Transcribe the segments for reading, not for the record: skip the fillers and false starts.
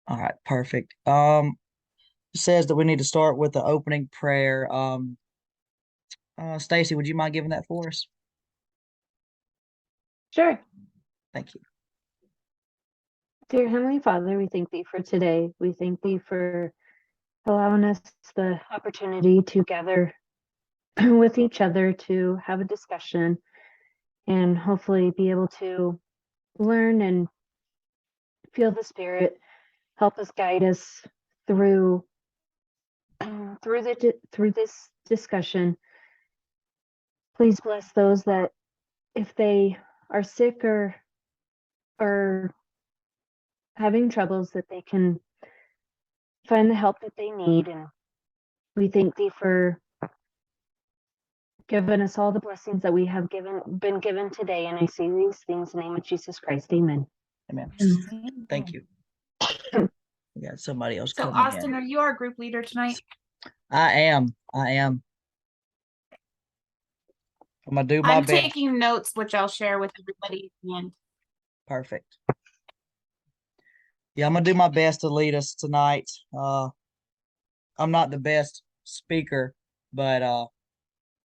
All right, perfect. It says that we need to start with the opening prayer. Stacy, would you mind giving that for us? Sure. Thank you. Dear Heavenly Father, we thank thee for today. We thank thee for allowing us the opportunity to gather with each other to have a discussion and hopefully be able to learn and feel the Spirit help us guide us through through this discussion. Please bless those that if they are sick or having troubles that they can find the help that they need. And we thank thee for giving us all the blessings that we have been given today. And I say these things in the name of Jesus Christ. Amen. Amen. Thank you. We got somebody else So coming Austin, in. are you our group leader tonight? I am. I'm gonna do my I'm best. taking notes, which I'll share with everybody at the end. Perfect. Yeah, I'm gonna do my best to lead us tonight. I'm not the best speaker, but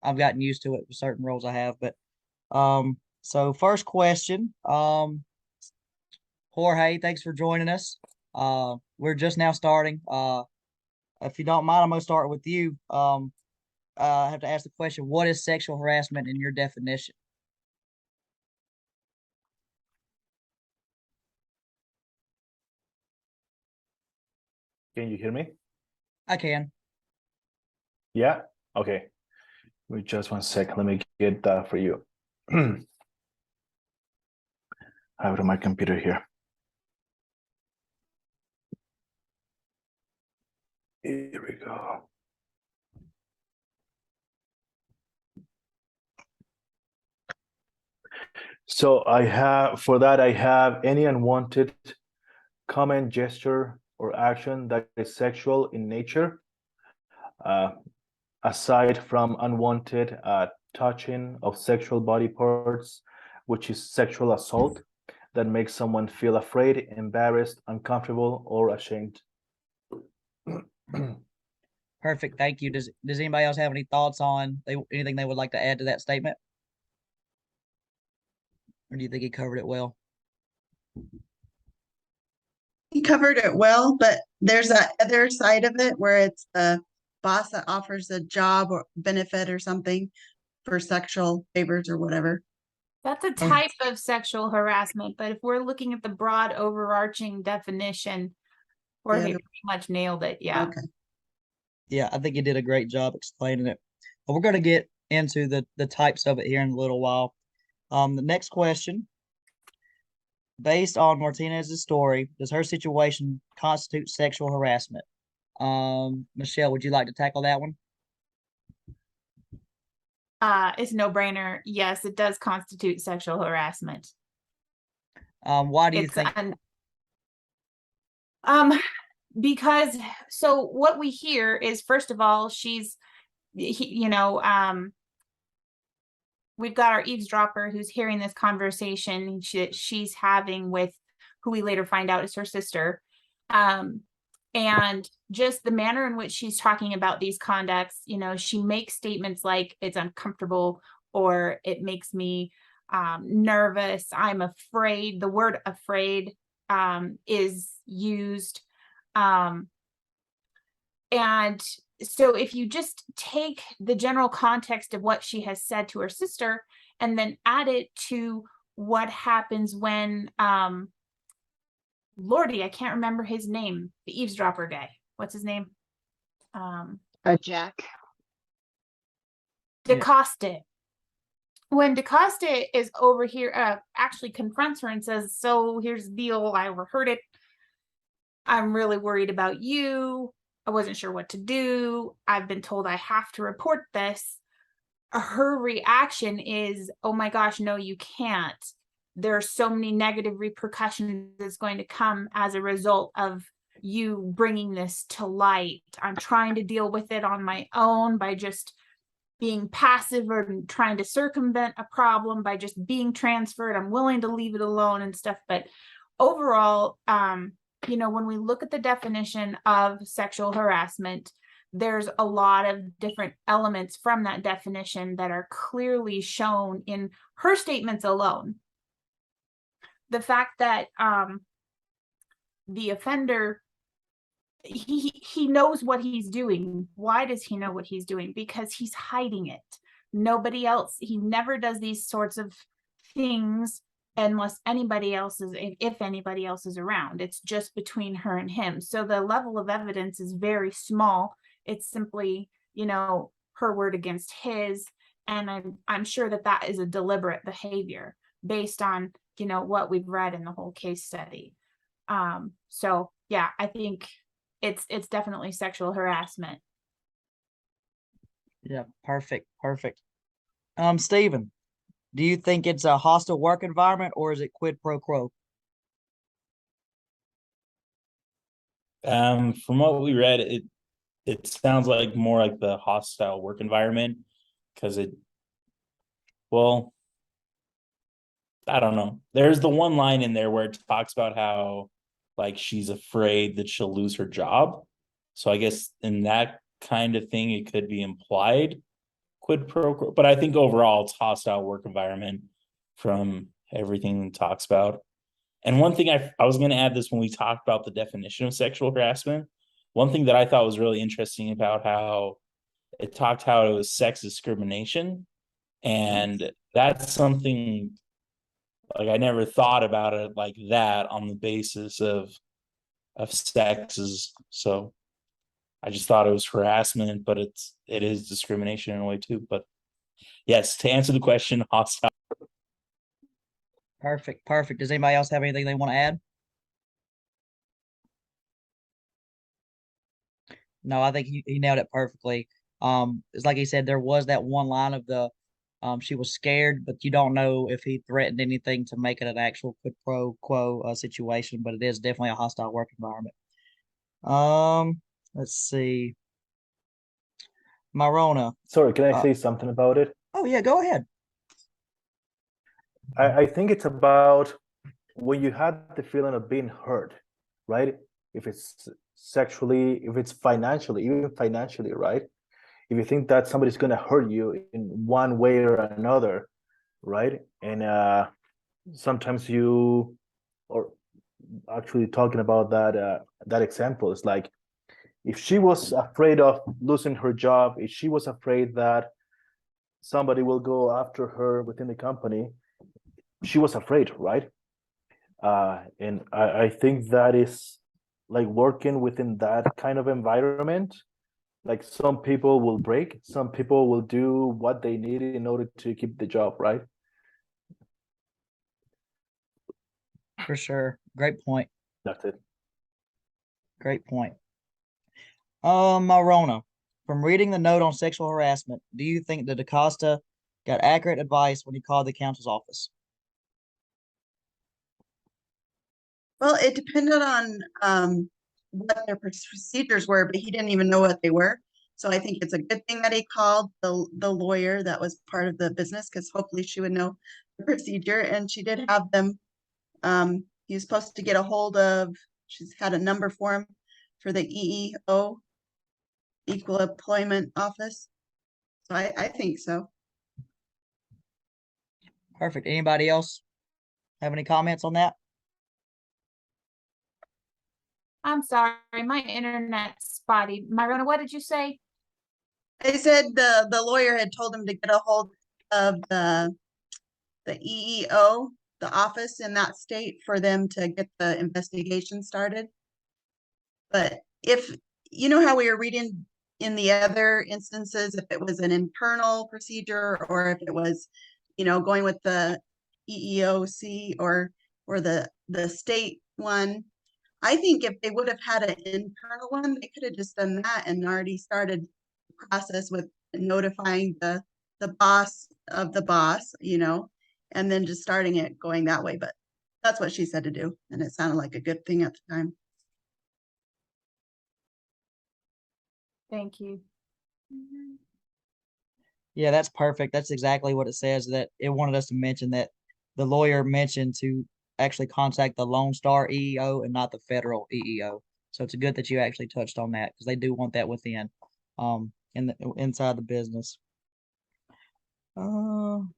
I've gotten used to it with certain roles I have. But so first question, Jorge, thanks for joining us. We're just now starting. If you don't mind, I'm gonna start with you. I have to ask the question: what is sexual harassment in your definition? Can you hear me? I can. Yeah? Okay. Wait just 1 second. Let me get that for you. I have it on my computer here. Here we go. So I have any unwanted comment, gesture, or action that is sexual in nature, aside from unwanted touching of sexual body parts, which is sexual assault, that makes someone feel afraid, embarrassed, uncomfortable, or ashamed. Perfect. Thank you. Does anybody else have any thoughts on anything they would like to add to that statement? Or do you think he covered it well? He covered it well, but there's that other side of it where it's the boss that offers a job or benefit or something for sexual favors or whatever. That's a type of sexual harassment, but if we're looking at the broad overarching definition, Jorge pretty much nailed it. Yeah. Okay. Yeah, I think you did a great job explaining it. But we're going to get into the types of it here in a little while. The next question, based on Martinez's story, does her situation constitute sexual harassment? Michelle, would you like to tackle that one? It's a no-brainer. Yes, it does constitute sexual harassment. Why do you think? Because so what we hear is, first of all, we've got our eavesdropper who's hearing this conversation she's having with who we later find out is her sister. And just the manner in which she's talking about these conducts, she makes statements like it's uncomfortable or it makes me nervous. I'm afraid. The word afraid is used. And so if you just take the general context of what she has said to her sister and then add it to what happens when Lordy, I can't remember his name, the eavesdropper guy. What's his name? Jack. DeCosta. When DeCosta is over here, actually confronts her and says, so here's the deal. I overheard it. I'm really worried about you. I wasn't sure what to do. I've been told I have to report this. Her reaction is, oh my gosh, no, you can't. There are so many negative repercussions that's going to come as a result of you bringing this to light. I'm trying to deal with it on my own by just being passive or trying to circumvent a problem by just being transferred. I'm willing to leave it alone and stuff. But overall, when we look at the definition of sexual harassment, there's a lot of different elements from that definition that are clearly shown in her statements alone. The fact that the offender, he knows what he's doing. Why does he know what he's doing? Because he's hiding it. Nobody else, he never does these sorts of things unless anybody else is, if anybody else is around. It's just between her and him. So the level of evidence is very small. It's simply, her word against his. And I'm sure that is a deliberate behavior based on, what we've read in the whole case study. So yeah, I think it's definitely sexual harassment. Yeah, perfect. Stephen, do you think it's a hostile work environment or is it quid pro quo? From what we read, it sounds like more like the hostile work environment, because I don't know. There's the one line in there where it talks about how like she's afraid that she'll lose her job. So I guess in that kind of thing, it could be implied quid pro quo. But I think overall it's hostile work environment from everything it talks about. And one thing I was going to add this when we talked about the definition of sexual harassment. One thing that I thought was really interesting about how it talked how it was sex discrimination. And that's something like I never thought about it like that on the basis of sexes. So I just thought it was harassment, but it is discrimination in a way too. But yes, to answer the question, hostile. Perfect. Does anybody else have anything they want to add? No, I think he nailed it perfectly. It's like he said, there was that one line of the she was scared, but you don't know if he threatened anything to make it an actual quid pro quo situation, but it is definitely a hostile work environment. Let's see. Marona. Sorry, can I say something about it? Oh yeah, go ahead. I think it's about when you had the feeling of being hurt, right? If it's sexually, if it's financially, even financially, right? If you think that somebody's going to hurt you in one way or another, right? And sometimes or actually talking about that example, it's like if she was afraid of losing her job, if she was afraid that somebody will go after her within the company, she was afraid, right? And I think that is like working within that kind of environment. Like some people will break, some people will do what they need in order to keep the job, right? For sure. Great point. That's it. Great point. Marona, from reading the note on sexual harassment, do you think that DaCosta got accurate advice when he called the counsel's office? Well, it depended on what their procedures were, but he didn't even know what they were. So I think it's a good thing that he called the lawyer that was part of the business, because hopefully she would know the procedure. And she did have them. He was supposed to get a hold of, she's had a number for him for the EEO, Equal Employment Office. So I think so. Perfect. Anybody else have any comments on that? I'm sorry, my internet's spotty. Myrona, what did you say? I said the lawyer had told him to get a hold of the EEO, the office in that state, for them to get the investigation started. But if you know how we were reading in the other instances, if it was an internal procedure or if it was, going with the EEOC or the state one, I think if they would have had an internal one, they could have just done that and already started the process with notifying the boss of the boss, and then just starting it going that way. But that's what she said to do, and it sounded like a good thing at the time. Thank you. Yeah, that's perfect. That's exactly what it says, that it wanted us to mention that the lawyer mentioned to actually contact the Lone Star EEO and not the federal EEO. So it's good that you actually touched on that because they do want that within, in the inside the business. And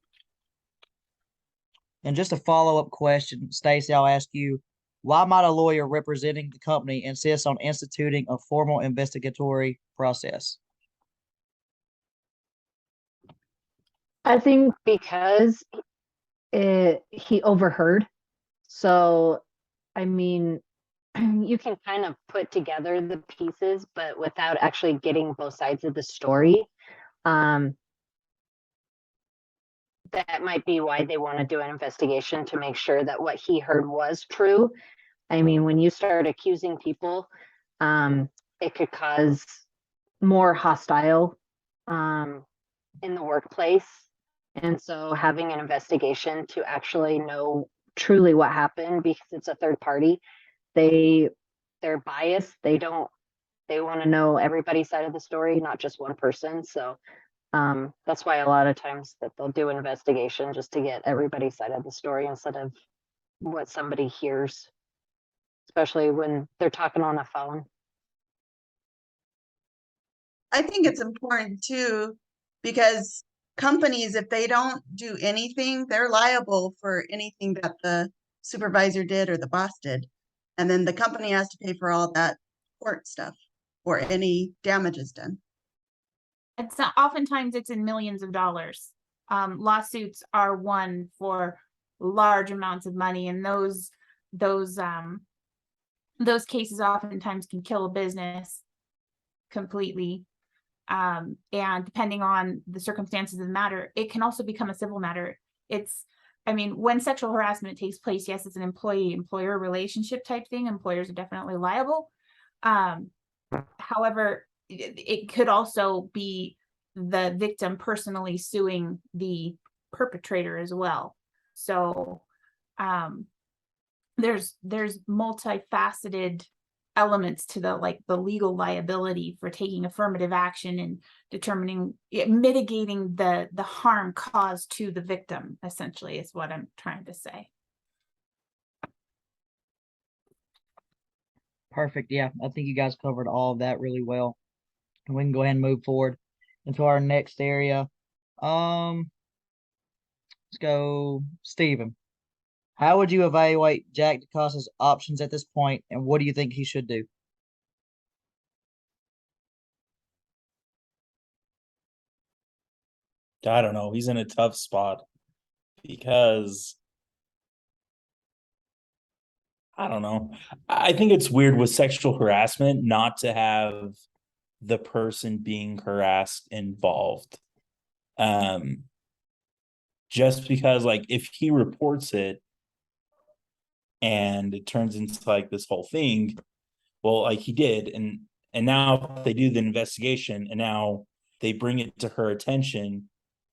just a follow-up question, Stacy, I'll ask you, why might a lawyer representing the company insist on instituting a formal investigatory process? I think because he overheard. So, I mean, you can kind of put together the pieces, but without actually getting both sides of the story. That might be why they want to do an investigation to make sure that what he heard was true. I mean, when you start accusing people, it could cause more hostile in the workplace. And so having an investigation to actually know truly what happened, because it's a third party, they're biased. They want to know everybody's side of the story, not just one person. So that's why a lot of times that they'll do an investigation just to get everybody's side of the story instead of what somebody hears, especially when they're talking on a phone. I think it's important too, because companies, if they don't do anything, they're liable for anything that the supervisor did or the boss did. And then the company has to pay for all that court stuff or any damages done. It's not, oftentimes it's in millions of dollars. Lawsuits are won for large amounts of money, and those cases oftentimes can kill a business completely. And depending on the circumstances of the matter, it can also become a civil matter. I mean, when sexual harassment takes place, yes, it's an employee-employer relationship type thing. Employers are definitely liable. However, it could also be the victim personally suing the perpetrator as well. So there's multifaceted elements to the legal liability for taking affirmative action and mitigating the harm caused to the victim, essentially, is what I'm trying to say. Perfect. Yeah, I think you guys covered all of that really well. And we can go ahead and move forward into our next area. Let's go, Stephen. How would you evaluate Jack DeCosta's options at this point, and what do you think he should do? I don't know. He's in a tough spot because I don't know. I think it's weird with sexual harassment not to have the person being harassed involved. Just because, like, if he reports it and it turns into like this whole thing, well, like he did, and now they do the investigation and now they bring it to her attention.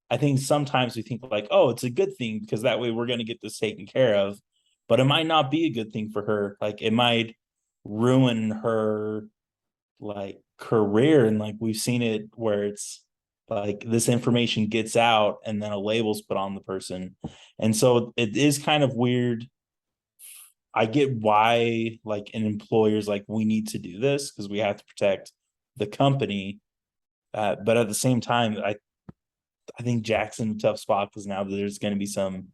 I think sometimes we think like, oh, it's a good thing because that way we're going to get this taken care of, but it might not be a good thing for her. Like it might ruin her like career, and like we've seen it where it's like this information gets out and then a label's put on the person, and so it is kind of weird. I get why like an employer's like, we need to do this because we have to protect the company, but at the same time, I think Jack's in a tough spot because now there's going to be some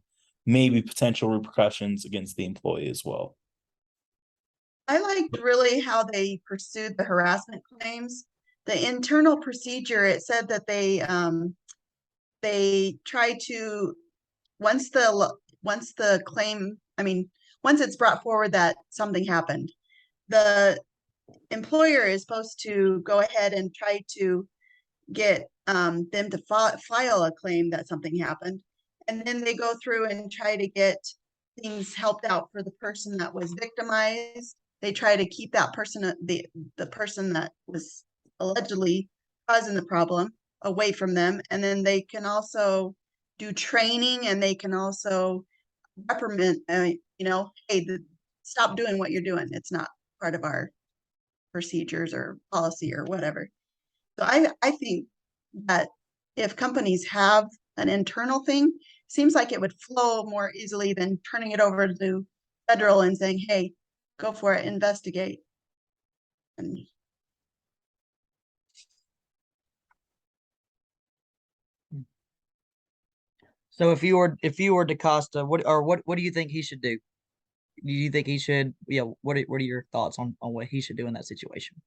maybe potential repercussions against the employee as well. I liked really how they pursued the harassment claims. The internal procedure, it said that they try to, once the claim, I mean, once it's brought forward that something happened, the employer is supposed to go ahead and try to get them to file a claim that something happened. And then they go through and try to get things helped out for the person that was victimized. They try to keep that person, the person that was allegedly causing the problem, away from them. And then they can also do training, and they can also reprimand, hey, stop doing what you're doing. It's not part of our procedures or policy or whatever. So I think that if companies have an internal thing, seems like it would flow more easily than turning it over to federal and saying, hey, go for it, investigate. And So if you were DaCosta, what do you think he should do? Do you think he should, what are your thoughts on what he should do in that situation?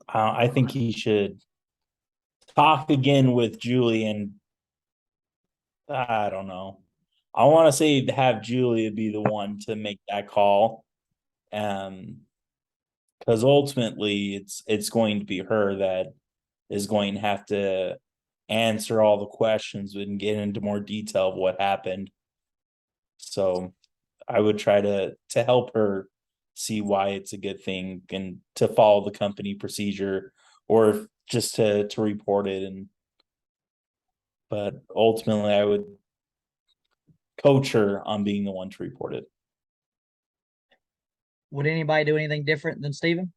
I think he should talk again with Julie, and I don't know. I want to say have Julia be the one to make that call. Because ultimately it's going to be her that is going to have to answer all the questions and get into more detail of what happened. So I would try to help her see why it's a good thing and to follow the company procedure, or just to report it. And but ultimately I would coach her on being the one to report it. Would anybody do anything different than Stephen?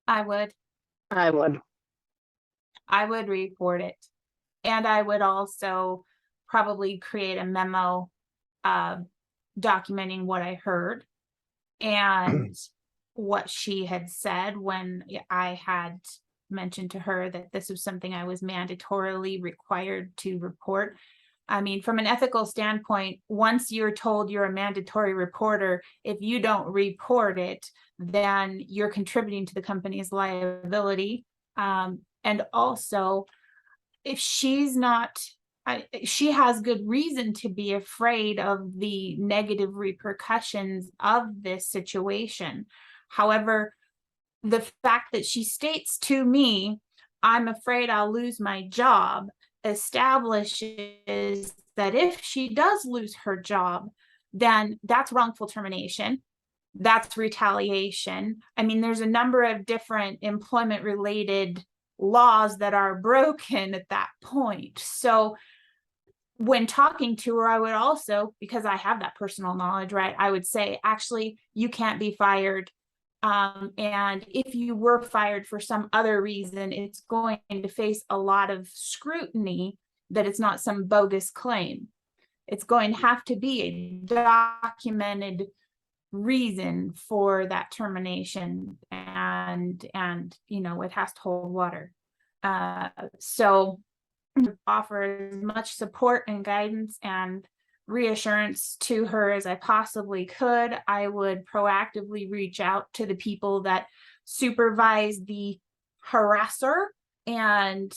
I would. I would. I would report it. And I would also probably create a memo documenting what I heard and what she had said when I had mentioned to her that this was something I was mandatorily required to report. I mean, from an ethical standpoint, once you're told you're a mandatory reporter, if you don't report it, then you're contributing to the company's liability. And also, if she's not, she has good reason to be afraid of the negative repercussions of this situation. However, the fact that she states to me, I'm afraid I'll lose my job, establishes that if she does lose her job, then that's wrongful termination. That's retaliation. I mean, there's a number of different employment related laws that are broken at that point. So when talking to her, I would also, because I have that personal knowledge, right, I would say, actually, you can't be fired. And if you were fired for some other reason, it's going to face a lot of scrutiny that it's not some bogus claim. It's going to have to be a documented reason for that termination, and you know, it has to hold water. So offer as much support and guidance and reassurance to her as I possibly could. I would proactively reach out to the people that supervise the harasser and,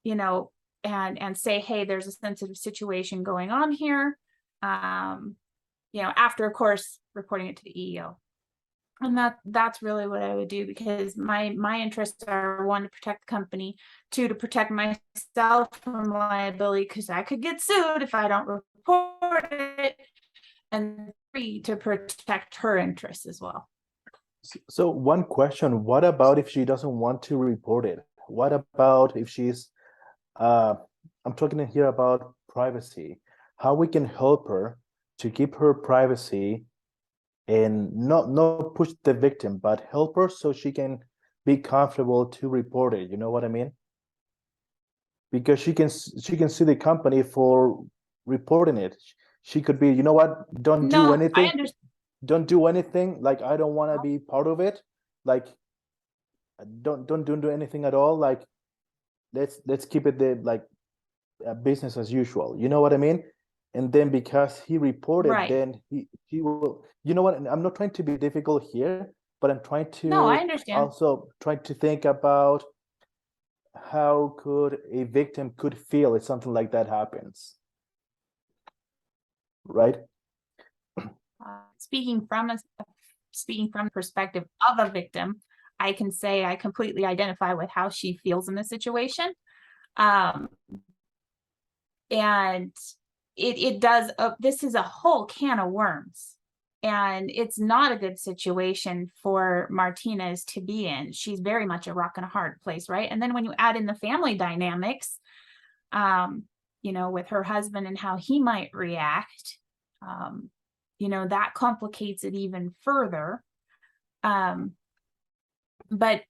you know, and say, hey, there's a sensitive situation going on here. You know, after, of course, reporting it to the EEO. And that's really what I would do, because my interests are, one, to protect the company, two, to protect myself from liability because I could get sued if I don't report it, and three, to protect her interests as well. So one question, what about if she doesn't want to report it? What about if she's, I'm talking here about privacy, how we can help her to keep her privacy and not push the victim, but help her so she can be comfortable to report it. You know what I mean? Because she can sue the company for reporting it. She could be, you know what, don't do anything. I understand. Don't do anything. Like, I don't want to be part of it. Like, don't do anything at all. Like, let's keep it like business as usual. You know what I mean? And then because he reported, Right. then he will, you know what, and I'm not trying to be difficult here, but I'm trying to No, I understand. also try to think about how could a victim could feel if something like that happens, right? Speaking from the perspective of a victim, I can say I completely identify with how she feels in this situation. And it does, this is a whole can of worms, and it's not a good situation for Martinez to be in. She's very much a rock and a hard place, right? And then when you add in the family dynamics, you know, with her husband and how he might react, you know, that complicates it even further. but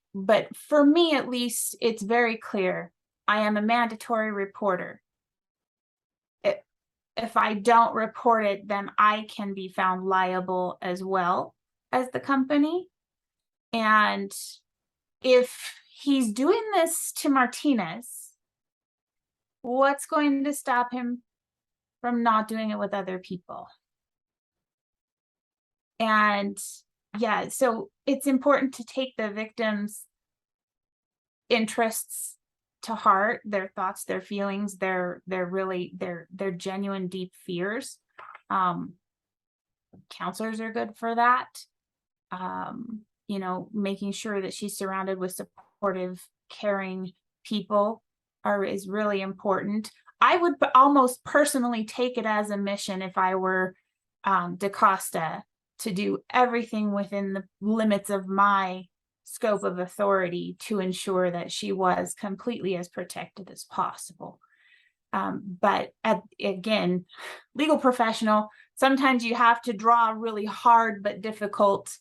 for me at least, it's very clear. I am a mandatory reporter. If I don't report it, then I can be found liable as well as the company. And if he's doing this to Martinez, what's going to stop him from not doing it with other people? And yeah, so it's important to take the victim's interests to heart, their thoughts, their feelings, their genuine deep fears. Counselors are good for that. You know, making sure that she's surrounded with supportive, caring people is really important. I would almost personally take it as a mission if I were DaCosta, to do everything within the limits of my scope of authority to ensure that she was completely as protected as possible. But again, legal professional, sometimes you have to draw really hard but difficult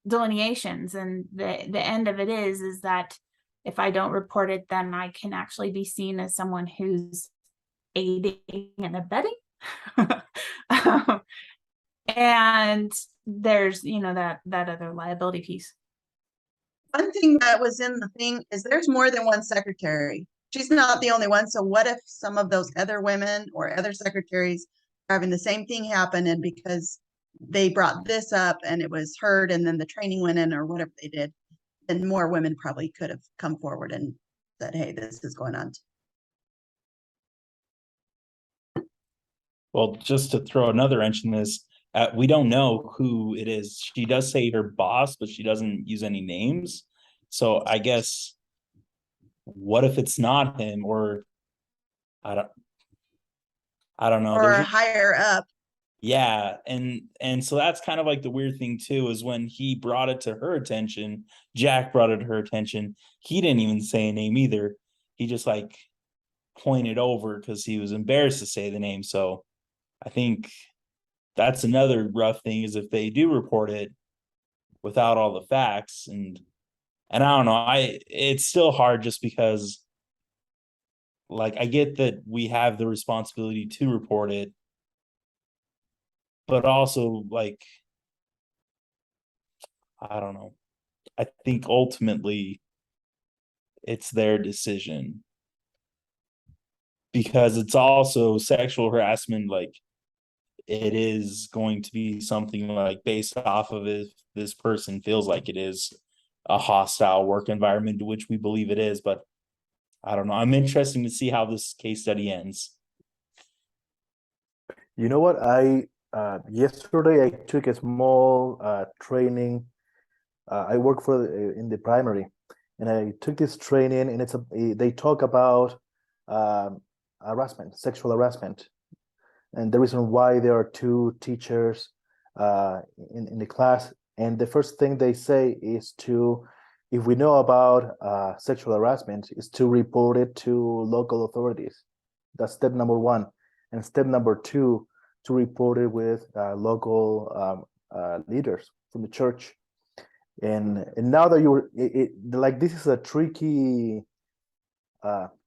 delineations, and the end of it is that if I don't report it, then I can actually be seen as someone who's aiding and abetting. And there's, you know, that other liability piece. One thing that was in the thing is there's more than one secretary. She's not the only one. So what if some of those other women or other secretaries are having the same thing happen, and because they brought this up and it was heard and then the training went in or whatever they did, then more women probably could have come forward and said, hey, this is going on. Well, just to throw another wrench in this, we don't know who it is. She does say her boss, but she doesn't use any names. So I guess, what if it's not him, or I don't know. Or higher up. Yeah, and so that's kind of like the weird thing too, is when he brought it to her attention, Jack brought it to her attention, he didn't even say a name either. He just like pointed over because he was embarrassed to say the name. So I think that's another rough thing, is if they do report it without all the facts, and I don't know, it's still hard, just because like I get that we have the responsibility to report it, but also like I don't know. I think ultimately it's their decision, because it's also sexual harassment. Like, it is going to be something like based off of if this person feels like it is a hostile work environment, which we believe it is. But I don't know. I'm interested to see how this case study ends. You know what? Yesterday I took a small training. I work in the primary, and I took this training, and they talk about harassment, sexual harassment, and the reason why there are two teachers in the class. And the first thing they say is if we know about sexual harassment, is to report it to local authorities. That's step number one. And step number two, to report it with local leaders from the church. And now that like, this is a tricky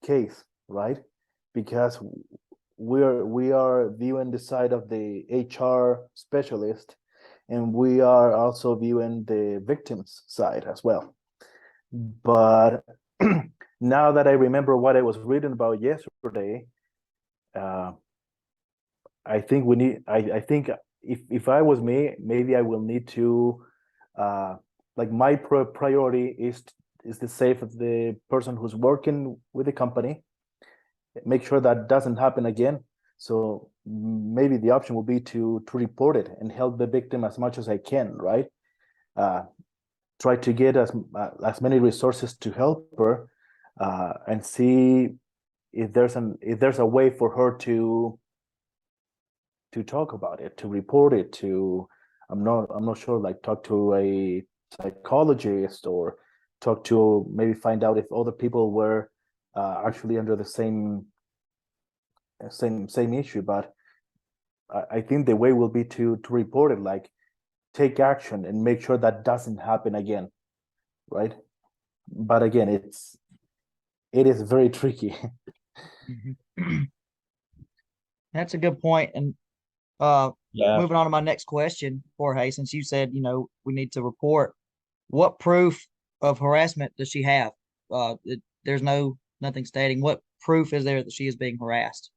case, right? Because we are viewing the side of the HR specialist, and we are also viewing the victim's side as well. But now that I remember what I was reading about yesterday, I think I think if I was me, maybe I will need to like, my priority is the safety of the person who's working with the company, make sure that doesn't happen again. So maybe the option will be to report it and help the victim as much as I can, right? Try to get as many resources to help her, and see if there's a way for her to talk about it, to report it, I'm not sure, like, talk to a psychologist, or maybe find out if other people were actually under the same issue. But I think the way will be to report it. Like, take action and make sure that doesn't happen again, right? But again, it is very tricky. That's a good point. And Yeah. moving on to my next question, Jorge, since you said, we need to report, what proof of harassment does she have? There's nothing stating what proof is there that she is being harassed.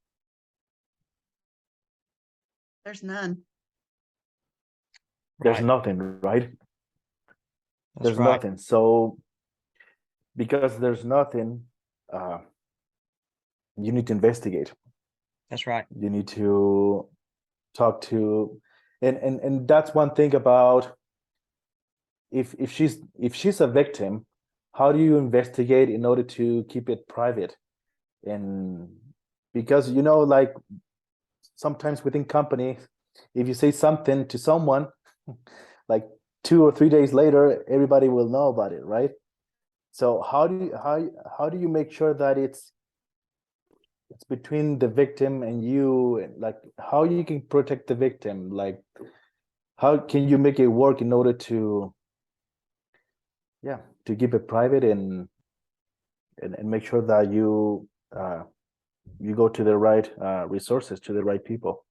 There's none. There's Right. nothing, right? That's There's right. nothing. So because there's nothing, you need to investigate. That's right. You need to talk to, and that's one thing about if she's a victim, how do you investigate in order to keep it private? And because like sometimes within companies, if you say something to someone, like 2 or 3 days later, everybody will know about it, right? So how do you make sure that it's between the victim and you, and like how you can protect the victim? Like how can you make it work in order to keep it private and make sure that you go to the right resources, to the right people?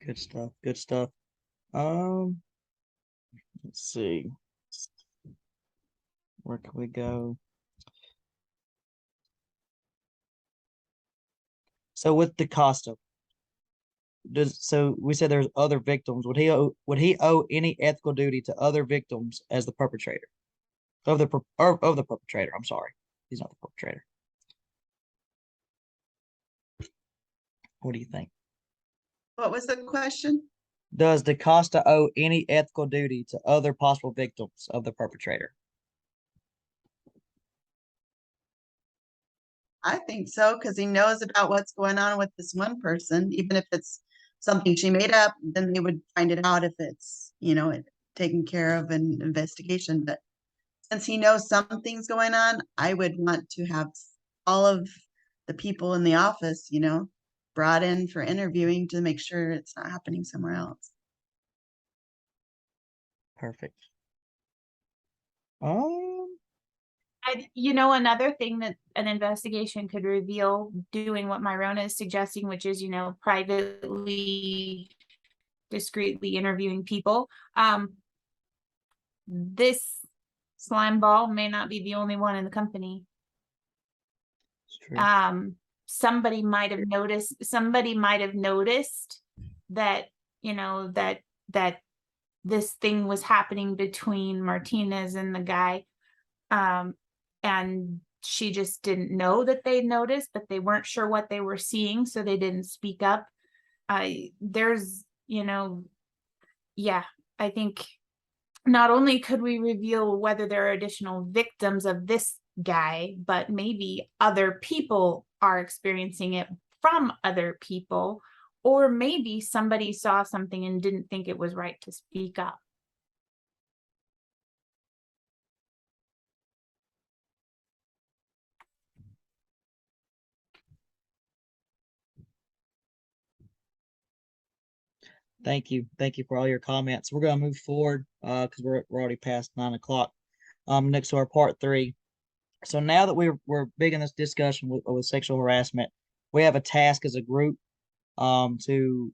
Good stuff. Good stuff. Let's see. Where can we go? So with DaCosta, so we said there's other victims. Would he owe any ethical duty to other victims as the perpetrator of the perpetrator? I'm sorry, he's not the perpetrator. What do you think? What was the question? Does DaCosta owe any ethical duty to other possible victims of the perpetrator? I think so, because he knows about what's going on with this one person. Even if it's something she made up, then they would find it out if it's, taken care of an investigation. But since he knows something's going on, I would want to have all of the people in the office, brought in for interviewing to make sure it's not happening somewhere else. Perfect. Another thing that an investigation could reveal, doing what Myrona is suggesting, which is, privately, discreetly interviewing people. This slime ball may not be the only one in the company. It's true. Somebody might have noticed that, that this thing was happening between Martinez and the guy. And she just didn't know that they noticed, but they weren't sure what they were seeing, so they didn't speak up. There's, I think not only could we reveal whether there are additional victims of this guy, but maybe other people are experiencing it from other people, or maybe somebody saw something and didn't think it was right to speak up. Thank you. Thank you for all your comments. We're going to move forward because we're already past 9 o'clock. Next to our part 3. So now that we're big in this discussion with sexual harassment, we have a task as a group to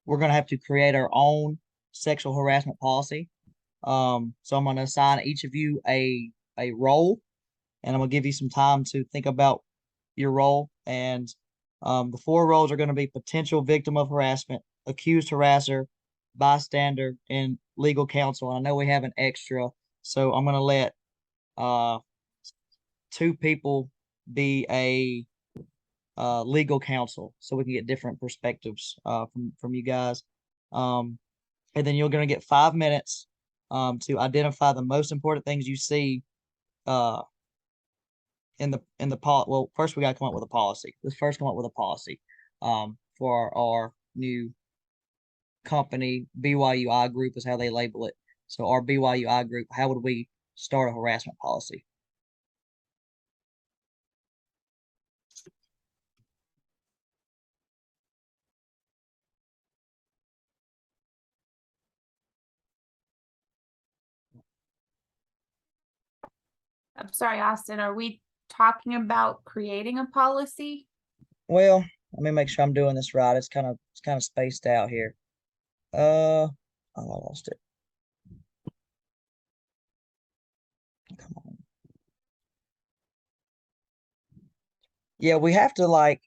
we're going to have to create our own sexual harassment policy. So I'm going to assign each of you a role, and I'm going to give you some time to think about your role. And the 4 roles are going to be potential victim of harassment, accused harasser, bystander, and legal counsel. And I know we have an extra, so I'm going to let 2 people be a legal counsel, so we can get different perspectives from you guys. And then you're going to get 5 minutes to identify the most important things you see in the well, first we got to come up with a policy. Let's first come up with a policy for our new company. BYUI group is how they label it. So our BYUI group, how would we start a harassment policy? I'm sorry, Austin, are we talking about creating a policy? Well, let me make sure I'm doing this right. It's kind of spaced out here. I lost it. Come on. Yeah, we have to like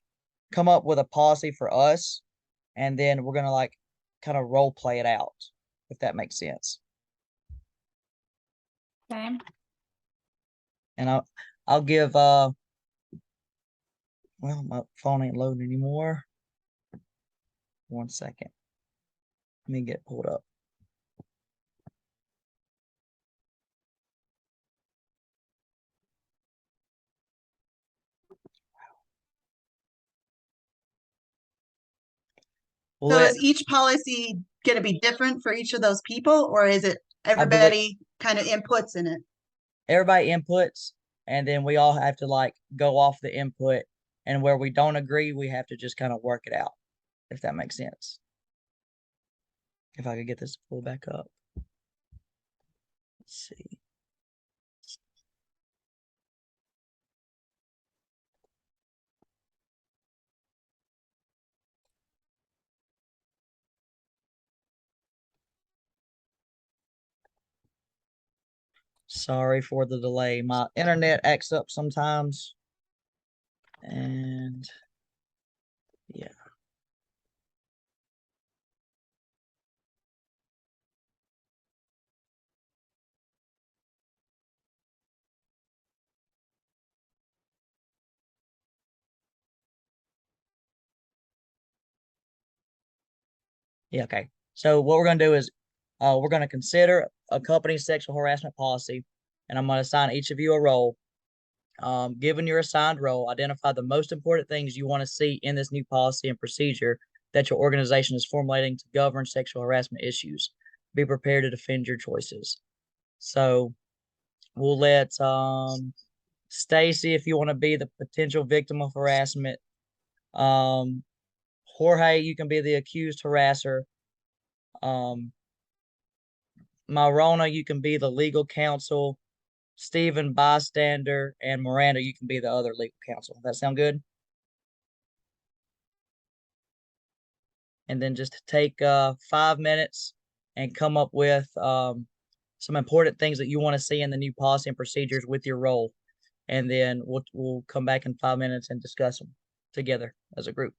come up with a policy for us, and then we're gonna like kind of role play it out, if that makes sense. Okay. And I'll give well, my phone ain't loading anymore. 1 second. Let me get pulled up. We'll So let is each policy gonna be different for each of those people, or is it believe- everybody kind of inputs in it? everybody inputs, and then we all have to like go off the input, and where we don't agree, we have to just kind of work it out, if that makes sense. If I could get this to pull back up. Let's see. Sorry for the delay. My internet acts up sometimes. And yeah. Yeah, okay. So what we're gonna do is we're gonna consider a company's sexual harassment policy, and I'm gonna assign each of you a role. Given your assigned role, identify the most important things you want to see in this new policy and procedure that your organization is formulating to govern sexual harassment issues. Be prepared to defend your choices. So we'll let Stacy, if you want to be the potential victim of harassment. Jorge, you can be the accused harasser. Um, Myrona, you can be the legal counsel. Stephen, bystander, and Miranda, you can be the other legal counsel. That sound good? And then just take 5 minutes and come up with some important things that you want to see in the new policy and procedures with your role. And then we'll come back in 5 minutes and discuss them together as a group.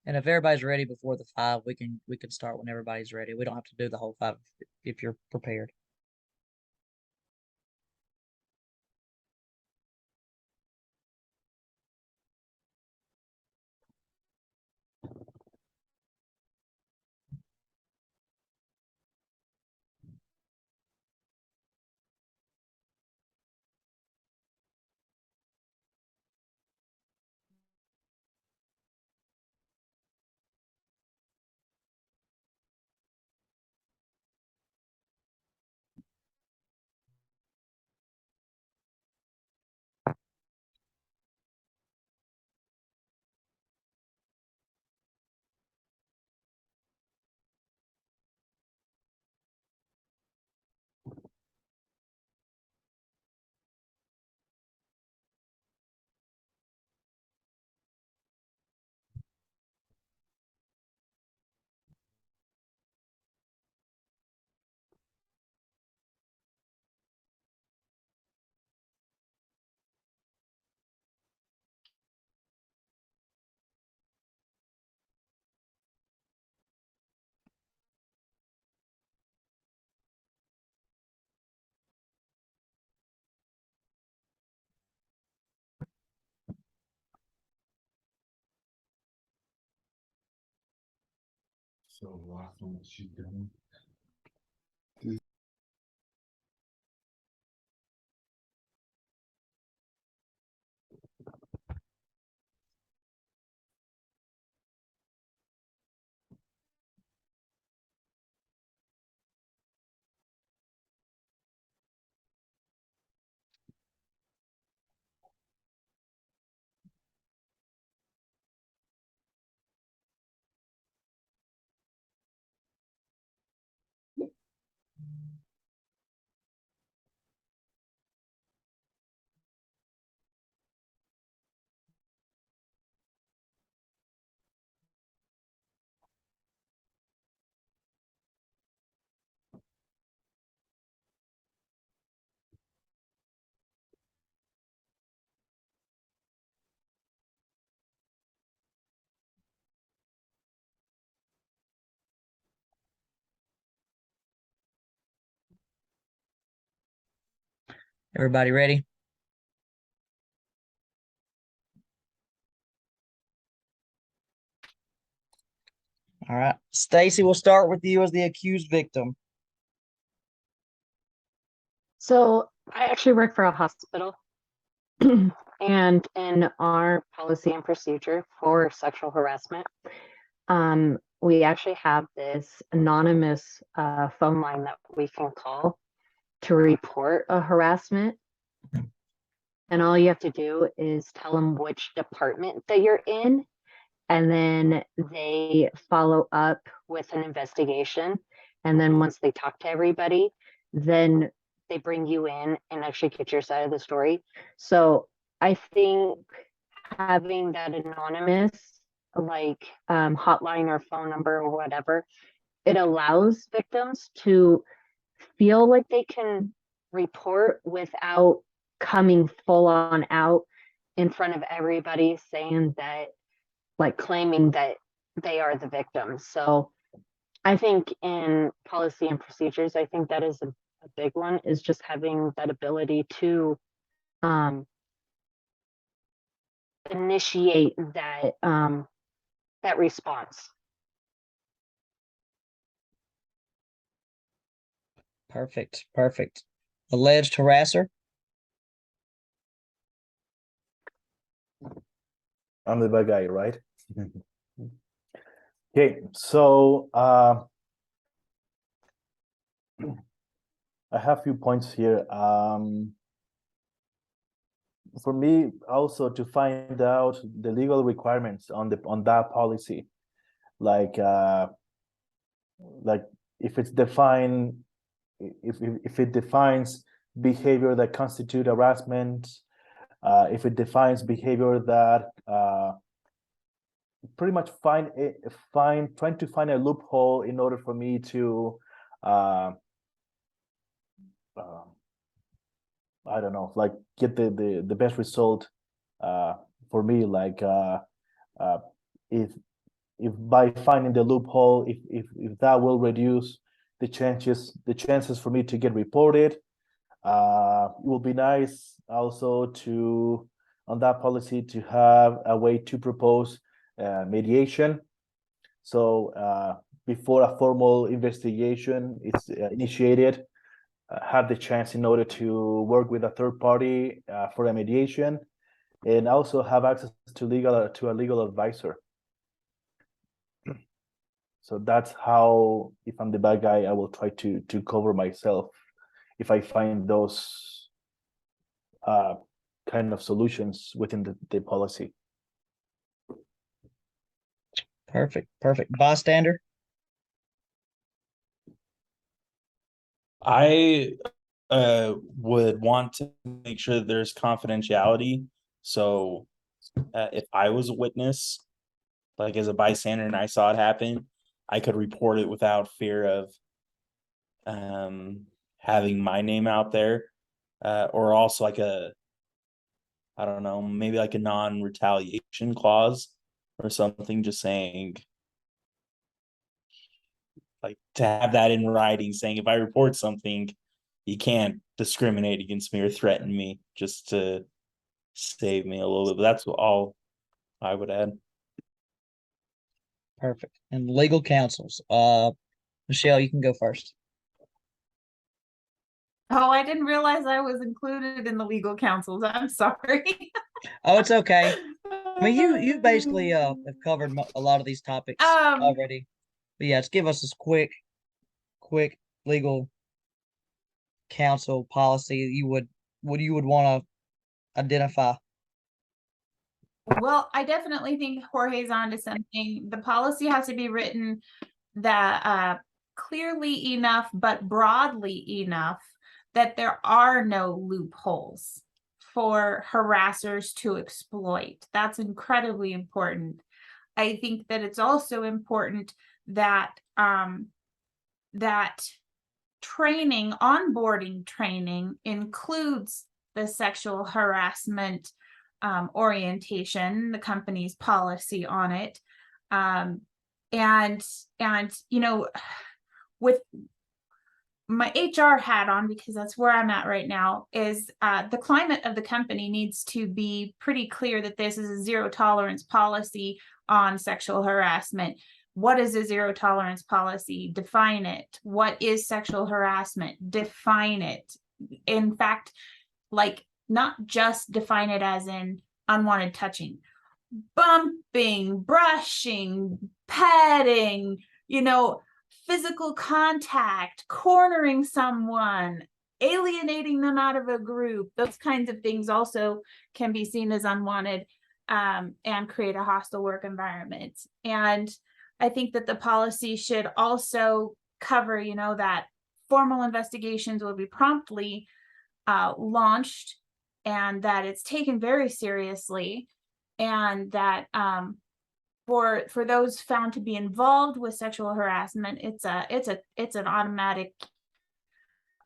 And if everybody's ready before the 5, we can start when everybody's ready. We don't have to do the whole 5 if you're prepared. So lost on what she's doing. Everybody ready? All right. Stacy, we'll start with you as the accused victim. So I actually work for a hospital. And in our policy and procedure for sexual harassment, we actually have this anonymous phone line that we can call to report a harassment. And all you have to do is tell them which department that you're in, and then they follow up with an investigation. And then once they talk to everybody, then they bring you in and actually get your side of the story. So I think having that anonymous, like hotline or phone number or whatever, it allows victims to feel like they can report without coming full on out in front of everybody saying that, like claiming that they are the victim. So I think in policy and procedures, I think that is a big one, is just having that ability to initiate that that response. Perfect. Perfect. Alleged harasser. I'm the bad guy, right? Okay, so I have a few points here. For me, also to find out the legal requirements on that policy, like if it's defined, if it defines behavior that constitute harassment, if it defines behavior that pretty much trying to find a loophole in order for me to I don't know, like get the best result for me, like if by finding the loophole, if that will reduce the chances for me to get reported. It will be nice also to on that policy to have a way to propose mediation. So before a formal investigation is initiated, have the chance in order to work with a third party for a mediation, and also have access to a legal advisor. So that's how, if I'm the bad guy, I will try to cover myself if I find those kind of solutions within the policy. Perfect. Perfect. Bystander. I would want to make sure that there's confidentiality. So if I was a witness, like as a bystander, and I saw it happen, I could report it without fear of having my name out there, or also like I don't know, maybe like a non-retaliation clause or something, just saying, like, to have that in writing, saying if I report something, you can't discriminate against me or threaten me, just to save me a little bit. But that's all I would add. Perfect. And legal counsels. Michelle, you can go first. Oh, I didn't realize I was included in the legal counsels. I'm sorry. Oh, it's okay. I mean, you basically have covered a lot of these topics Um, already. But yeah, just give us this quick legal counsel policy you would want to identify. Well, I definitely think Jorge's onto something. The policy has to be written that clearly enough, but broadly enough that there are no loopholes for harassers to exploit. That's incredibly important. I think that it's also important that that training, onboarding training includes the sexual harassment orientation, the company's policy on it. And you know, with my HR hat on, because that's where I'm at right now, is the climate of the company needs to be pretty clear that this is a zero tolerance policy on sexual harassment. What is a zero tolerance policy? Define it. What is sexual harassment? Define it. In fact, like, not just define it as in unwanted touching, bumping, brushing, petting, you know, physical contact, cornering someone, alienating them out of a group. Those kinds of things also can be seen as unwanted and create a hostile work environment. And I think that the policy should also cover, you know, that formal investigations will be promptly launched, and that it's taken very seriously, and that for those found to be involved with sexual harassment, it's an automatic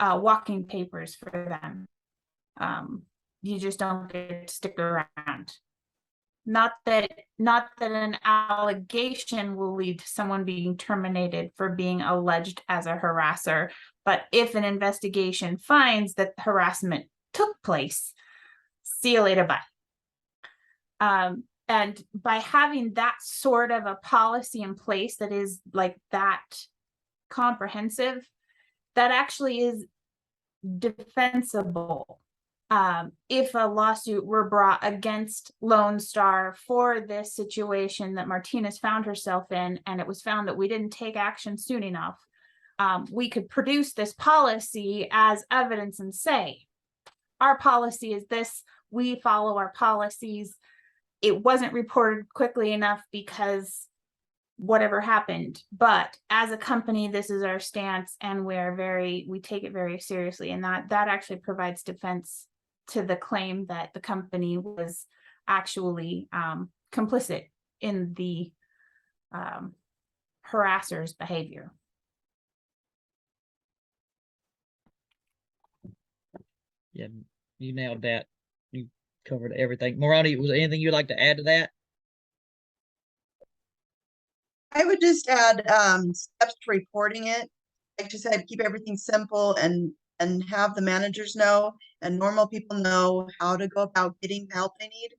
walking papers for them. You just don't get to stick around. Not that an allegation will lead to someone being terminated for being alleged as a harasser, but if an investigation finds that harassment took place, see you later, bye. And by having that sort of a policy in place that is like that comprehensive, that actually is defensible. If a lawsuit were brought against Lone Star for this situation that Martinez found herself in, and it was found that we didn't take action soon enough, we could produce this policy as evidence and say, our policy is this, we follow our policies. It wasn't reported quickly enough because whatever happened, but as a company, this is our stance, and we take it very seriously. And that actually provides defense to the claim that the company was actually complicit in the harasser's behavior. Yeah, you nailed that. You covered everything. Moroni, was there anything you'd like to add to that? I would just add steps to reporting it. Like you said, keep everything simple and have the managers know and normal people know how to go about getting the help they need,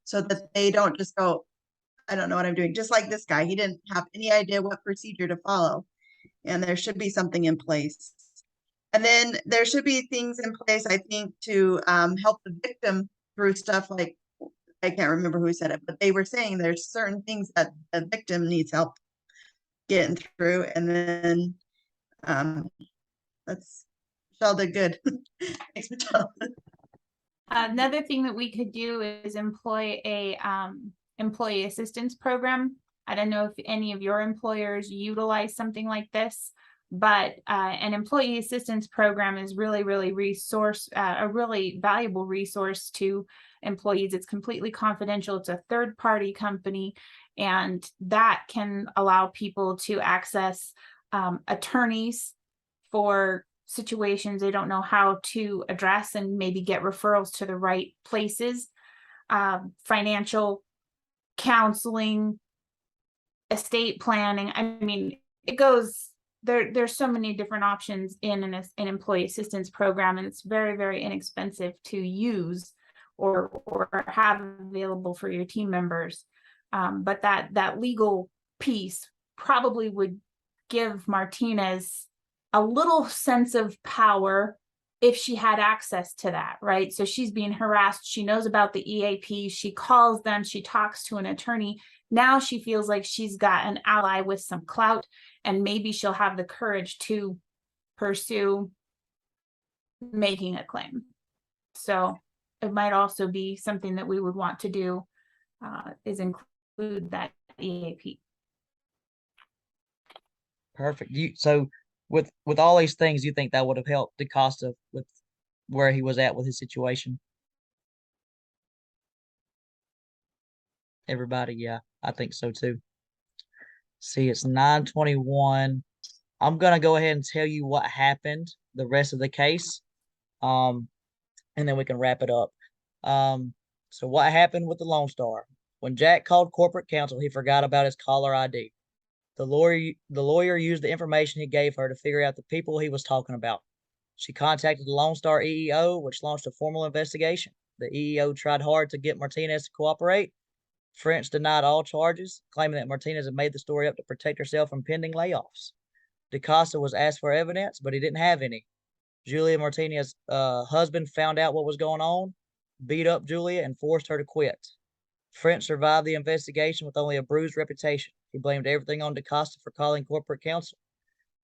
so that they don't just go, I don't know what I'm doing. Just like this guy, he didn't have any idea what procedure to follow, and there should be something in place. And then there should be things in place, I think, to help the victim through stuff like, I can't remember who said it, but they were saying there's certain things that the victim needs help getting through. And then that's, Michelle did good. Thanks, Michelle. Another thing that we could do is employ a employee assistance program. I don't know if any of your employers utilize something like this, but an employee assistance program is really a really valuable resource to employees. It's completely confidential. It's a third-party company, and that can allow people to access attorneys for situations they don't know how to address, and maybe get referrals to the right places. Financial counseling, estate planning. I mean, it goes there's so many different options in an employee assistance program, and it's very inexpensive to use or have available for your team members. But that legal piece probably would give Martinez a little sense of power if she had access to that, right? So she's being harassed. She knows about the EAP. She calls them. She talks to an attorney. Now she feels like she's got an ally with some clout, and maybe she'll have the courage to pursue making a claim. So it might also be something that we would want to do, is include that EAP. Perfect. So with all these things, you think that would have helped DaCosta with where he was at with his situation? Everybody, yeah, I think so too. See, it's 9:21. I'm gonna go ahead and tell you what happened, the rest of the case, and then we can wrap it up. So what happened with the Lone Star? When Jack called corporate counsel, he forgot about his caller ID. The lawyer used the information he gave her to figure out the people he was talking about. She contacted the Lone Star EEO, which launched a formal investigation. The EEO tried hard to get Martinez to cooperate. French denied all charges, claiming that Martinez had made the story up to protect herself from pending layoffs. DaCosta was asked for evidence, but he didn't have any. Julia Martinez's husband found out what was going on, beat up Julia, and forced her to quit. French survived the investigation with only a bruised reputation. He blamed everything on DaCosta for calling corporate counsel.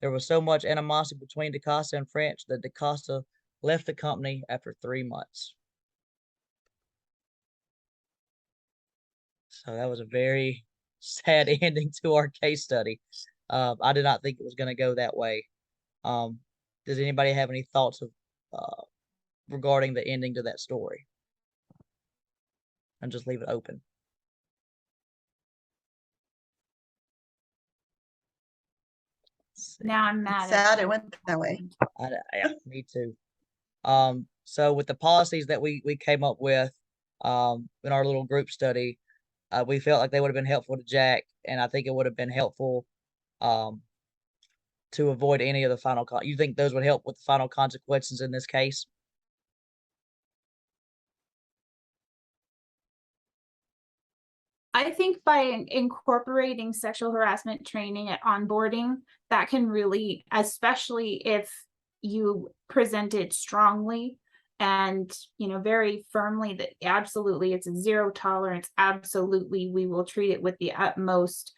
There was so much animosity between DaCosta and French that DaCosta left the company after 3 months. So that was a very sad ending to our case study. I did not think it was going to go that way. Does anybody have any thoughts of regarding the ending to that story? And just leave it open. Now I'm It's mad sad at it went that way. Yeah, me too. So with the policies that we came up with in our little group study, we felt like they would have been helpful to Jack, and I think it would have been helpful to avoid any of the final. You think those would help with the final consequences in this case? I think by incorporating sexual harassment training at onboarding, that can really, especially if you present it strongly and, you know, very firmly that absolutely it's a zero tolerance, absolutely we will treat it with the utmost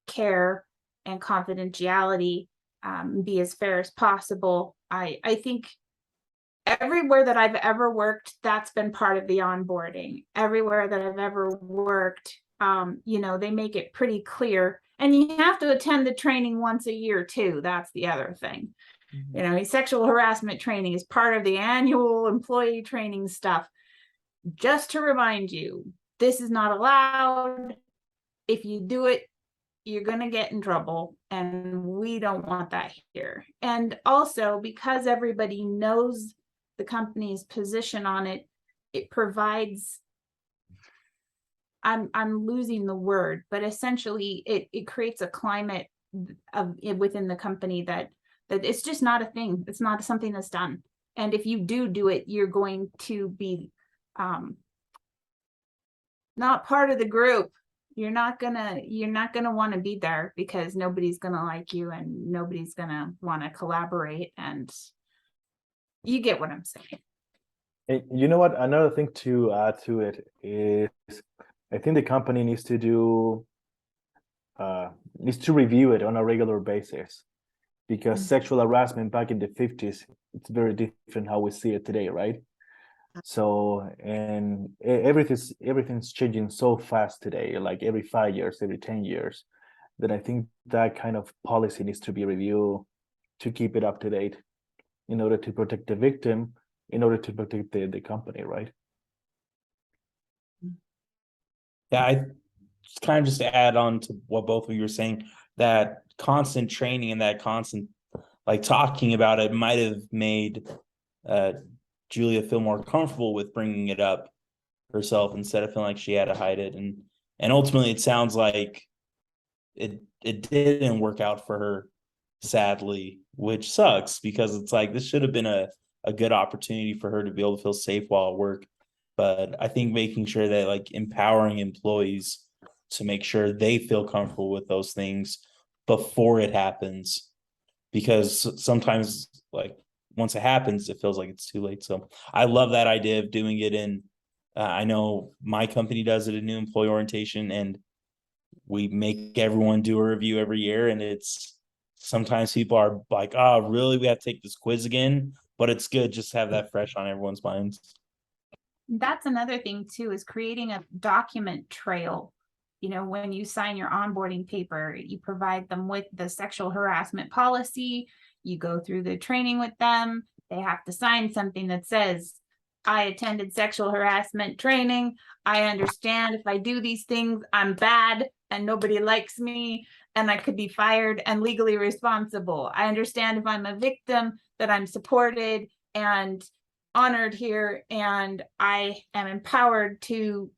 care and confidentiality, be as fair as possible. I think everywhere that I've ever worked, that's been part of the onboarding. Everywhere that I've ever worked, you know, they make it pretty clear. And you have to attend the training once a year too. That's the other thing. Mhm. You know, sexual harassment training is part of the annual employee training stuff. Just to remind you, this is not allowed. If you do it, you're going to get in trouble, and we don't want that here. And also, because everybody knows the company's position on it, it provides, I'm losing the word, but essentially it creates a climate of within the company that it's just not a thing. It's not something that's done. And if you do it, you're going to be not part of the group. You're not gonna want to be there because nobody's gonna like you and nobody's gonna want to collaborate, and you get what I'm saying. And you know what? Another thing to add to it is, I think the company needs to review it on a regular basis, because sexual harassment back in the 50s, it's very different how we see it today, right? So, and everything's changing so fast today, like every 5 years, every 10 years, that I think that kind of policy needs to be reviewed to keep it up to date in order to protect the victim, in order to protect the company, right? Yeah, I kind of just to add on to what both of you were saying, that constant training and that constant like talking about it might have made Julia feel more comfortable with bringing it up herself instead of feeling like she had to hide it. And ultimately it sounds like it didn't work out for her, sadly, which sucks, because it's like this should have been a good opportunity for her to be able to feel safe while at work. But I think making sure that like empowering employees to make sure they feel comfortable with those things before it happens. Because sometimes, like, once it happens, it feels like it's too late. So I love that idea of doing it in, I know my company does it in new employee orientation, and we make everyone do a review every year. And it's sometimes people are like, oh, really? We have to take this quiz again? But it's good just to have that fresh on everyone's minds. That's another thing too, is creating a document trail. You know, when you sign your onboarding paper, you provide them with the sexual harassment policy, you go through the training with them, they have to sign something that says, I attended sexual harassment training, I understand if I do these things, I'm bad and nobody likes me and I could be fired and legally responsible. I understand if I'm a victim that I'm supported and honored here, and I am empowered to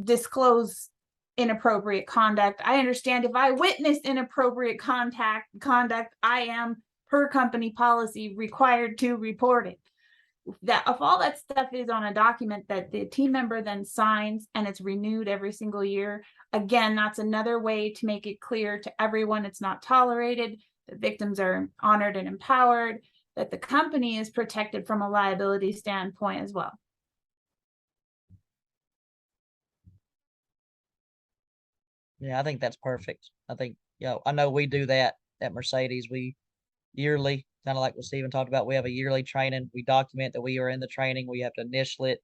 disclose inappropriate conduct. I understand if I witness inappropriate conduct, I am, per company policy, required to report it. That if all that stuff is on a document that the team member then signs and it's renewed every single year, again, that's another way to make it clear to everyone it's not tolerated, the victims are honored and empowered, that the company is protected from a liability standpoint as well. Yeah, I think that's perfect. I think, I know we do that at Mercedes. We yearly, kind of like what Stephen talked about, we have a yearly training. We document that we are in the training. We have to initial it,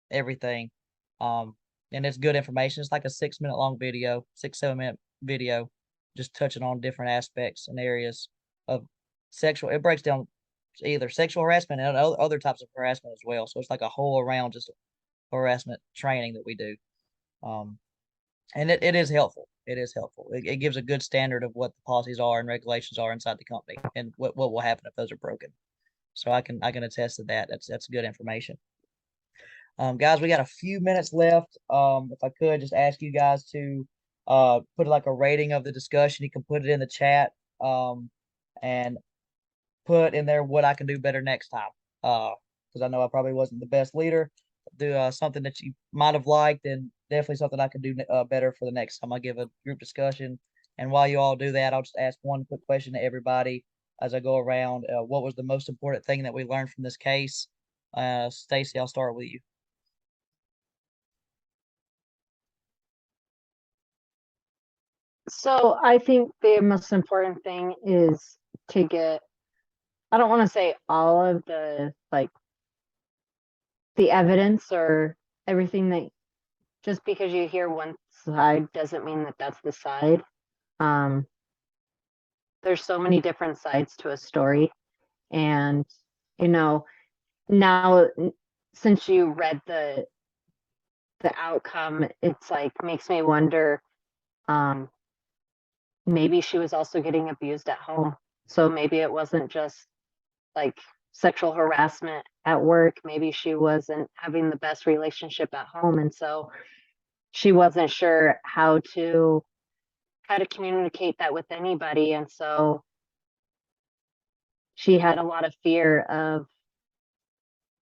everything. And it's good information. It's like a 6 minute long video, 6-7 minute video, just touching on different aspects and areas of sexual. It breaks down either sexual harassment and other types of harassment as well. So it's like a whole around just harassment training that we do. And it is helpful. It is helpful. It gives a good standard of what the policies are and regulations are inside the company and what will happen if those are broken. So I can attest to that. That's good information. Guys, we got a few minutes left. If I could just ask you guys to put like a rating of the discussion. You can put it in the chat and put in there what I can do better next time. Because I know I probably wasn't the best leader. Do something that you might have liked, and definitely something I can do better for the next time I give a group discussion. And while you all do that, I'll just ask one quick question to everybody as I go around. What was the most important thing that we learned from this case? Stacy, I'll start with you. So I think the most important thing is to get, I don't want to say all of the the evidence or everything, that just because you hear one side doesn't mean that that's the side. There's so many different sides to a story. And, now since you read the outcome, it's like makes me wonder, maybe she was also getting abused at home. So maybe it wasn't just like sexual harassment at work. Maybe she wasn't having the best relationship at home. And so she wasn't sure how to communicate that with anybody. And so she had a lot of fear of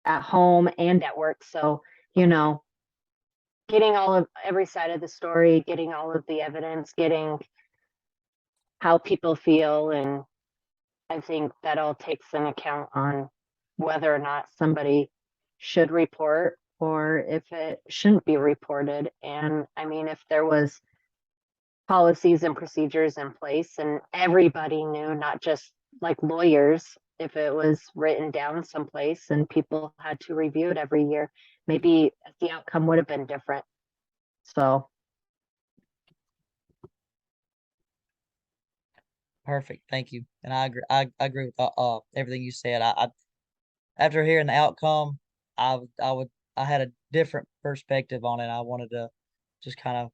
at home and at work. So, getting every side of the story, getting all of the evidence, getting how people feel. And I think that all takes an account on whether or not somebody should report or if it shouldn't be reported. And I mean, if there was policies and procedures in place and everybody knew, not just like lawyers, if it was written down someplace and people had to review it every year, maybe the outcome would have been different. So Perfect. Thank you. And I agree. I agree with everything you said. I after hearing the outcome, I had a different perspective on it. I wanted to just kind of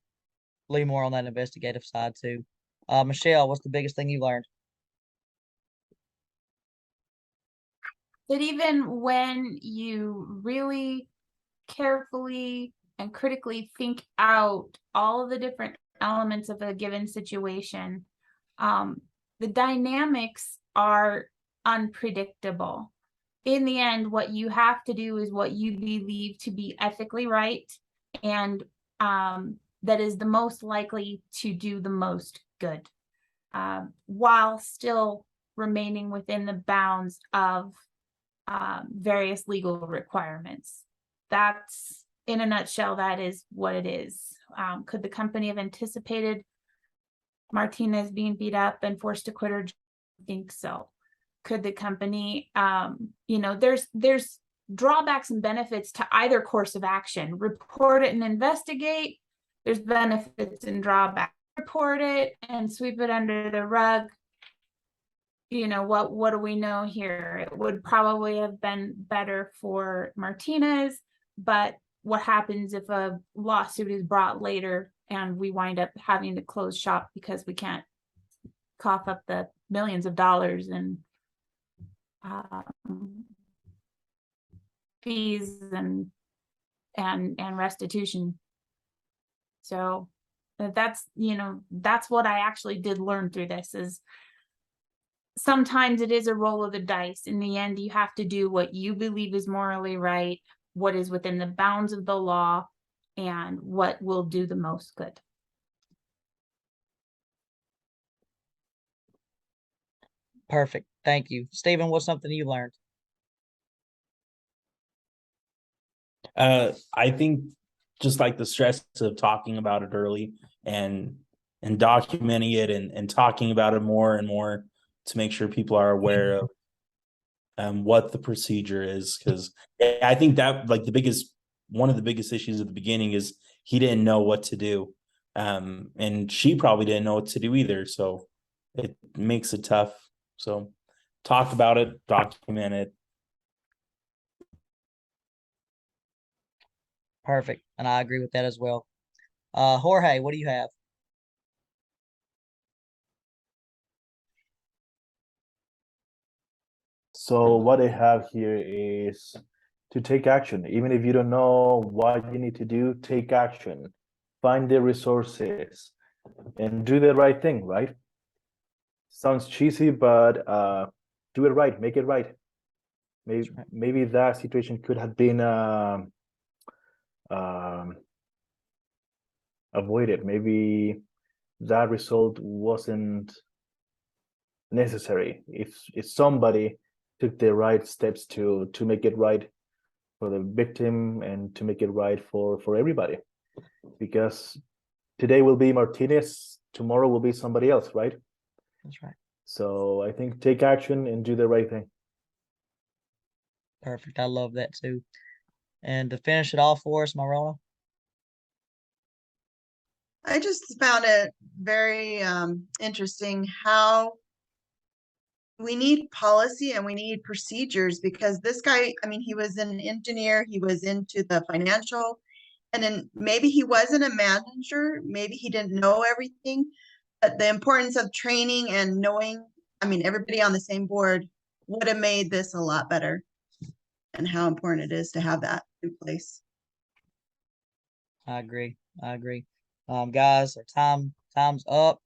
lean more on that investigative side too. Michelle, what's the biggest thing you learned? That even when you really carefully and critically think out all of the different elements of a given situation, the dynamics are unpredictable. In the end, what you have to do is what you believe to be ethically right and that is the most likely to do the most good, while still remaining within the bounds of various legal requirements. That's, in a nutshell, that is what it is. Could the company have anticipated Martinez being beat up and forced to quit her job? I think so. Could the company, there's drawbacks and benefits to either course of action. Report it and investigate. There's benefits and drawbacks. Report it and sweep it under the rug. What do we know here? It would probably have been better for Martinez, but what happens if a lawsuit is brought later and we wind up having to close shop because we can't cough up the millions of dollars and fees and restitution? So that's what I actually did learn through this, is sometimes it is a roll of the dice. In the end, you have to do what you believe is morally right, what is within the bounds of the law, and what will do the most good. Perfect. Thank you. Stephen, what's something you learned? I think just like the stress of talking about it early and documenting it and talking about it more and more to make sure people are aware of what the procedure is. Because I think that one of the biggest issues at the beginning is he didn't know what to do. And she probably didn't know what to do either. So it makes it tough. So talk about it, document it. Perfect. And I agree with that as well. Jorge, what do you have? So what I have here is to take action. Even if you don't know what you need to do, take action. Find the resources and do the right thing, right? Sounds cheesy, but do it right, make it right. Maybe that situation could have been avoided. Maybe that result wasn't necessary if somebody took the right steps to make it right for the victim and to make it right for everybody. Because today will be Martinez, tomorrow will be somebody else, right? That's right. So I think take action and do the right thing. Perfect. I love that too. And to finish it off for us, Marona. I just found it very interesting how we need policy and we need procedures, because this guy, I mean, he was an engineer, he was into the financial, and then maybe he wasn't a manager, maybe he didn't know everything, but the importance of training and knowing, I mean, everybody on the same board would have made this a lot better, and how important it is to have that in place. I agree. Guys, our time's up.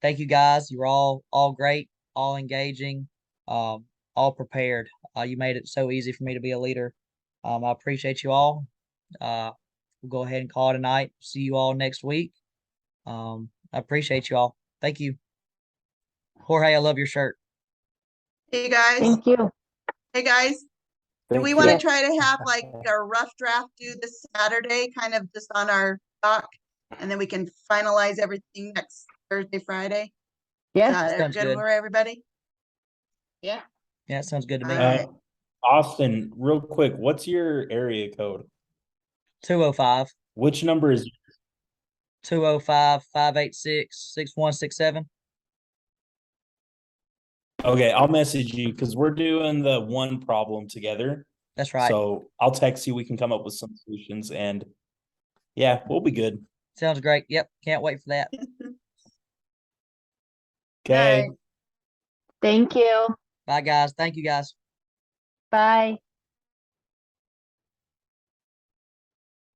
Thank you guys. You were all great, all engaging, all prepared. You made it so easy for me to be a leader. I appreciate you all. We'll go ahead and call it a night. See you all next week. I appreciate you all. Thank you. Jorge, I love your shirt. Hey guys, Thank you. hey guys, do Thank we you. want to try to have like a rough draft due this Saturday, kind of just on our doc, and then we can finalize everything next Thursday, Friday? Yeah. Is that Sounds good good. for everybody? Yeah, it sounds good to me. Alright. Austin, real quick, what's your area code? 205 Which number is 205-586-6167. okay? I'll message you because we're doing the one problem together. That's right. So I'll text you. We can come up with some solutions, and yeah, we'll be good. Sounds great. Yep. Can't wait for that. Okay. Alright. Thank you. Bye, guys. Thank you, guys. Bye.